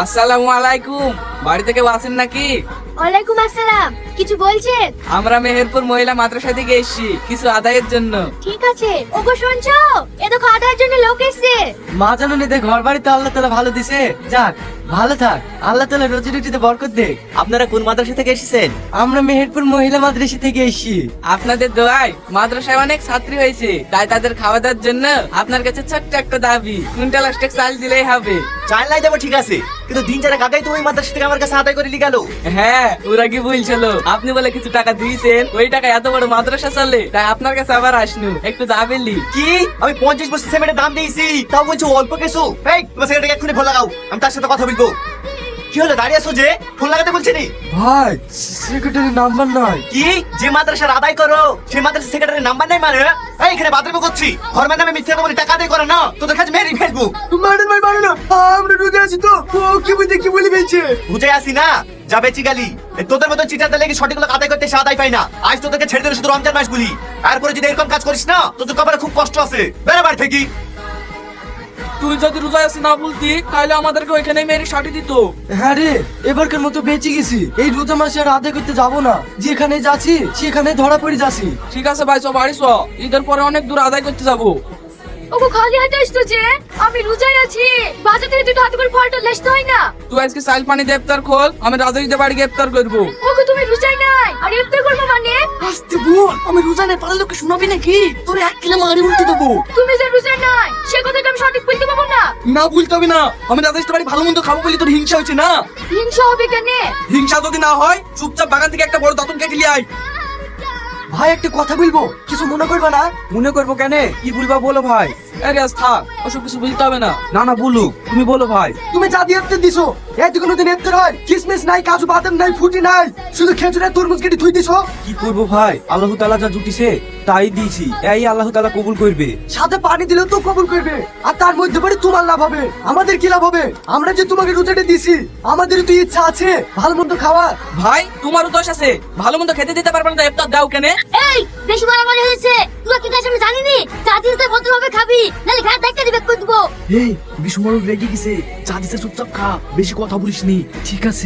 আসসালামু আলাইকুম। বাড়ি থেকে আছেন নাকি? ওয়ালাইকুম আসসালাম। কিছু বলছেন? আমরা মেহেরপুর মহিলা মাদ্রাসা থেকে এসেছি কিছু আদায়ের জন্য। ঠিক আছে। ওগো শুনছো? এ তো খাওয়া দাওয়ার জন্য লোক এসছে। মা জানো নিতে ঘর বাড়িতে আল্লাহ তাআলা ভালো দিছে। যাক ভালো থাক, আল্লাহ তাআলা রোজি রুটিতে বরকত দেখ। আপনারা কোন মাদ্রাসা থেকে এসেছেন? আমরা মেহেরপুর মহিলা মাদ্রাসা থেকে এসেছি। আপনাদের দোয়ায় মাদ্রাসায় অনেক ছাত্রী হয়েছে, তাই তাদের খাওয়া দাওয়ার জন্য আপনার কাছে ছোট্ট একটা দাবি, কুইন্টাল অষ্টেক চাল দিলেই হবে। চাল নাই দেবো ঠিক আছে, কিন্তু দিন চারেক আগেই তো ওই মাদ্রাসা থেকে আমার কাছে আদায় করে নিয়ে গেল। হ্যাঁ, ওরা কি বলছিল আপনি বলে কিছু টাকা দিয়েছেন, ওই টাকা এত বড় মাদ্রাসা চলে, তাই আপনার কাছে আবার আসনু একটু দাবিলি। কি আমি 50 বছর সিমেন্টের দাম দিয়েছি, তাও বলছো অল্প কিছু? এই তোমার সেক্রেটারিকে এক্ষুনি ফোন লাগাও, আমি তার সাথে কথা বলবো। কি হলো দাঁড়িয়ে আছো যে? ফোন লাগাতে বলছি নি? ভাই সেক্রেটারি নাম্বার নাই। কি যে মাদ্রাসার আদায় করো সেই মাদ্রাসার সেক্রেটারির নাম্বার নাই মানে? এই এখানে বাথরুম করছি, ঘরের নামে মিথ্যা বলে টাকা আদায় করে না, তোদের কাছে মেরে ফেলবো। মারেন ভাই মারেন না, আমরা রোজে আছি তো। ও কি বলি বেঁচে বুঝে আসি না যা বেঁচে গেলি। এই তোদের মতন চিটারদের লেগে সঠিক লোক আদায় করতে সে আদায় পাই না। আজ তোদেরকে ছেড়ে দিলে শুধু রমজান মাস বলি, এরপরে যদি এরকম কাজ করিস না তোদের কপালে খুব কষ্ট আছে। বেড়া বাড়ি থেকে। তুই যদি রোজায় আসি না বলতি তাহলে আমাদেরকে ওইখানে মেরে সাটি দিত। হ্যাঁ রে, এবারকার মতো বেঁচে গেছি। এই রোজা মাসে আর আদায় করতে যাবো না, যেখানে যাচ্ছি সেখানে ধরা পড়ে যাচ্ছি। ঠিক আছে ভাই, সব বাড়ি চ, ঈদের পরে অনেক দূর আদায় করতে যাবো। ওগো খালি হাতে আসতো যে? আমি রোজায় আছি, বাজার থেকে দুটো হাতে করে ফলটা লেসতে হয় না? তুই আজকে সাইল পানি গ্রেপ্তার খোল, আমি রাজাইদের বাড়ি গ্রেপ্তার করবো। ওগো তুমি রোজায় নাই আর ইফতার করবো মানে? আস্তে বল, আমি রোজা নেই পারলে লোকে শোনাবি নাকি? তোর 1 কিলো মারি উল্টে দেবো। তুমি যে রোজায় নাই সে কথা আমি সঠিক বলতে পারবো না। না বলতে হবে না, আমি রাজাইদের বাড়ি ভালো মন্দ খাবো বলি তোর হিংসা হয়েছে না? হিংসা হবে কেন? হিংসা যদি না হয় চুপচাপ বাগান থেকে একটা বড় দাঁতন কেটে নিয়ে আয়। ভাই একটা কথা বলবো, কিছু মনে করবা না? মনে করবো কেন? কি বলবা বলো ভাই। আরে আজ থাক, ওসব কিছু বলতে হবে না। না না বলুক, তুমি বলো ভাই। তুমি যা দিয়ে ইফতার দিছো, এতে কোনোদিন ইফতার হয়? কিসমিস নাই, কাজু বাদাম নাই, ফুটি নাই, শুধু খেজুরের তরমুজ কেটে থুই দিছো। কি করবো ভাই, আল্লাহ তাআলা যা জুটিছে তাই দিয়েছি, এই আল্লাহ তাআলা কবুল করবে। সাথে পানি দিলেও তো কবুল করবে, আর তার মধ্যে পড়ে তোমার লাভ হবে, আমাদের কি লাভ হবে? আমরা যে তোমাকে রোজাটা দিছি, আমাদের তো ইচ্ছা আছে ভালো মন্দ খাওয়া। ভাই তোমারও দোষ আছে, ভালো মন্দ খেতে দিতে পারবে না, তাই ইফতার দাও কেন? এই বেশি মারামারি হয়েছে, তুই কি কাজ আমি জানিনি? চা দিতে ভদ্রভাবে খাবি, নালে ঘাট ধাক্কা দিবে করে দেবো। এই বিষ্ণু রেগে গেছে, চা দিছে চুপচাপ খা, বেশি কথা বলিস নি, ঠিক আছে?